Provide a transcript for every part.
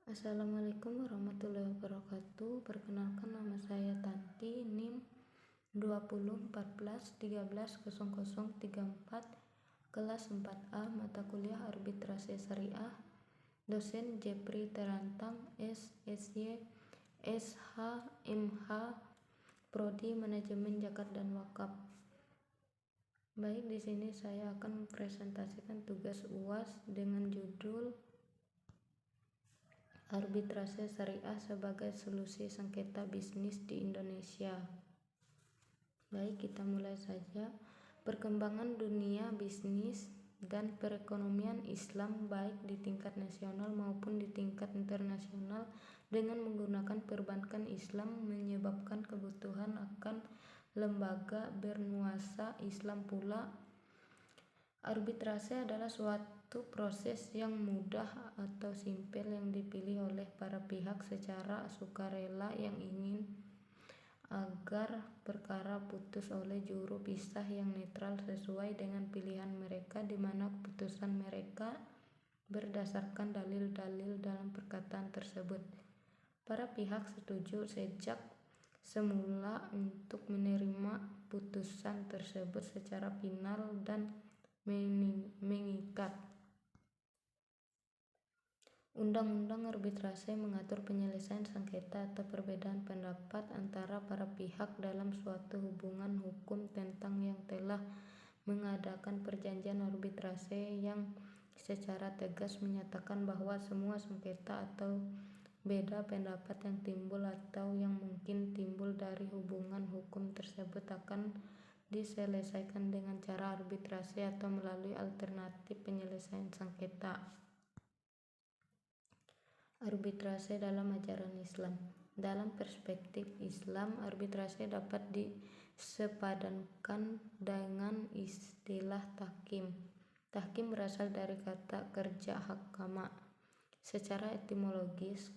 Assalamualaikum warahmatullahi wabarakatuh. Perkenalkan, nama saya Tanti, NIM 2014130034, kelas 4A, mata kuliah Arbitrase Syariah, dosen Jepri Terantang, SSY, SH, MH, Prodi Manajemen Zakat dan Wakaf. Baik, di sini saya akan mempresentasikan tugas UAS dengan judul Arbitrase Syariah sebagai solusi sengketa bisnis di Indonesia. Baik, kita mulai saja. Perkembangan dunia bisnis dan perekonomian Islam baik di tingkat nasional maupun di tingkat internasional dengan menggunakan perbankan Islam menyebabkan kebutuhan akan lembaga bernuansa Islam pula. Arbitrase adalah suatu proses yang mudah atau simpel yang dipilih oleh para pihak secara sukarela yang ingin agar perkara putus oleh juru pisah yang netral sesuai dengan pilihan mereka, di mana keputusan mereka berdasarkan dalil-dalil dalam perkataan tersebut. Para pihak setuju sejak semula untuk menerima putusan tersebut secara final dan mengikat. Undang-undang arbitrase mengatur penyelesaian sengketa atau perbedaan pendapat antara para pihak dalam suatu hubungan hukum tentang yang telah mengadakan perjanjian arbitrase yang secara tegas menyatakan bahwa semua sengketa atau beda pendapat yang timbul atau yang mungkin timbul dari hubungan hukum tersebut akan diselesaikan dengan cara arbitrase atau melalui alternatif penyelesaian sengketa. Arbitrase dalam ajaran Islam. Dalam perspektif Islam, arbitrase dapat disepadankan dengan istilah tahkim. Tahkim berasal dari kata kerja hakama. Secara etimologis,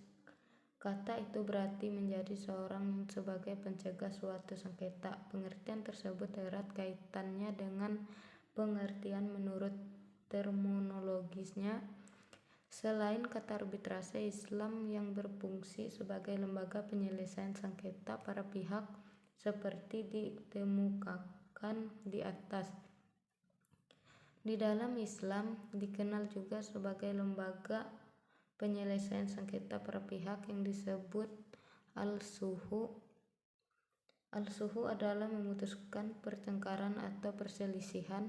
kata itu berarti menjadi seorang yang sebagai pencegah suatu sengketa. Pengertian tersebut erat kaitannya dengan pengertian menurut terminologisnya. Selain kata arbitrase, Islam yang berfungsi sebagai lembaga penyelesaian sengketa para pihak seperti dikemukakan di atas. Di dalam Islam dikenal juga sebagai lembaga penyelesaian sengketa para pihak yang disebut al-sulhu. Al-sulhu adalah memutuskan pertengkaran atau perselisihan.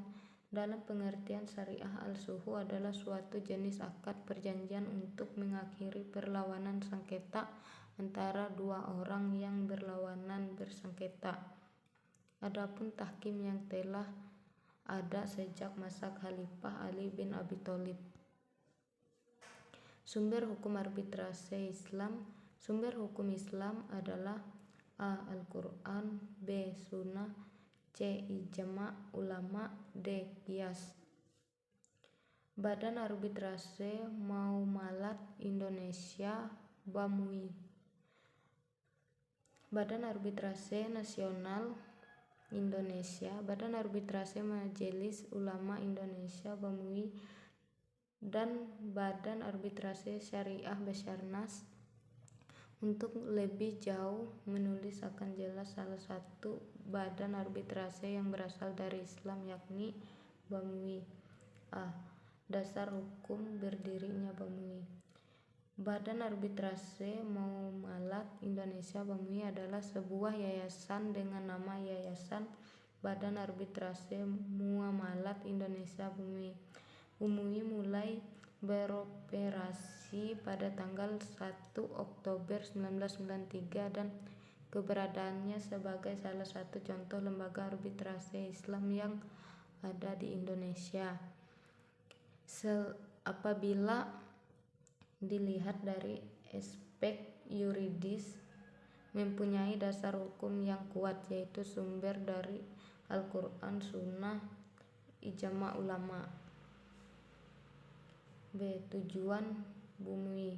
Dalam pengertian syariah, al-sulhu adalah suatu jenis akad perjanjian untuk mengakhiri perlawanan sengketa antara dua orang yang berlawanan bersengketa. Adapun tahkim yang telah ada sejak masa Khalifah Ali bin Abi Thalib. Sumber hukum arbitrase Islam. Sumber hukum Islam adalah A. Al-Quran, B. Sunnah, C. Ijma' ulama, D. Qiyas. Badan Arbitrase Muamalat Indonesia (BAMUI). Badan Arbitrase Nasional Indonesia, Badan Arbitrase Majelis Ulama Indonesia (BAMUI), dan Badan Arbitrase Syariah Basarnas. Untuk lebih jauh menulis akan jelas salah satu badan arbitrase yang berasal dari Islam, yakni BAMUI. A. Dasar hukum berdirinya BAMUI. Badan Arbitrase Muamalat Indonesia (BAMUI) adalah sebuah yayasan dengan nama Yayasan Badan Arbitrase Muamalat Indonesia (BAMUI). BAMUI mulai beroperasi pada tanggal 1 Oktober 1993 dan keberadaannya sebagai salah satu contoh lembaga arbitrase Islam yang ada di Indonesia. Apabila dilihat dari aspek yuridis, mempunyai dasar hukum yang kuat, yaitu sumber dari Al-Quran, Sunnah, Ijma' ulama. B. Tujuan BAMUI.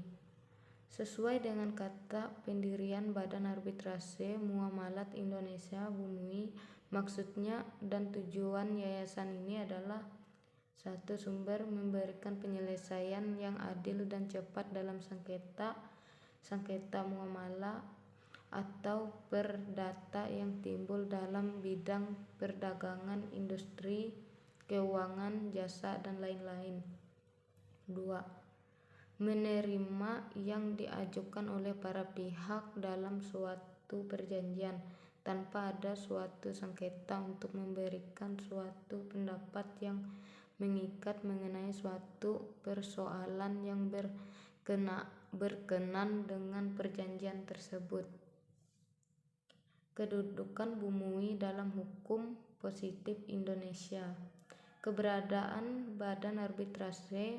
Sesuai dengan kata pendirian Badan Arbitrase Muamalat Indonesia (BAMUI), maksudnya dan tujuan yayasan ini adalah Satu sumber memberikan penyelesaian yang adil dan cepat dalam sengketa muamalah atau perdata yang timbul dalam bidang perdagangan, industri, keuangan, jasa, dan lain-lain. 2. Menerima yang diajukan oleh para pihak dalam suatu perjanjian tanpa ada suatu sengketa untuk memberikan suatu pendapat yang mengikat mengenai suatu persoalan yang berkenan dengan perjanjian tersebut. Kedudukan Bumui dalam hukum positif Indonesia. Keberadaan Badan Arbitrase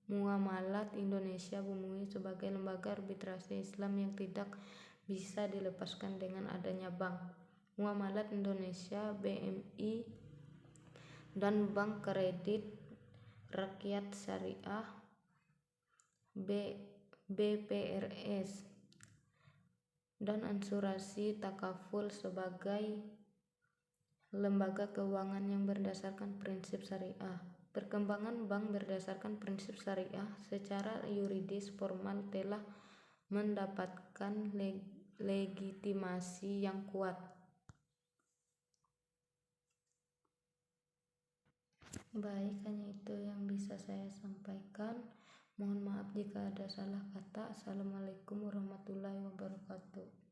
Muamalat Indonesia Bumui sebagai lembaga arbitrase Islam yang tidak bisa dilepaskan dengan adanya Bank Muamalat Indonesia BMI dan Bank Kredit Rakyat Syariah BPRS dan Asuransi Takaful sebagai lembaga keuangan yang berdasarkan prinsip syariah. Perkembangan bank berdasarkan prinsip syariah secara yuridis formal telah mendapatkan legitimasi yang kuat. Baik, hanya itu yang bisa saya sampaikan. Mohon maaf jika ada salah kata. Assalamualaikum warahmatullahi wabarakatuh.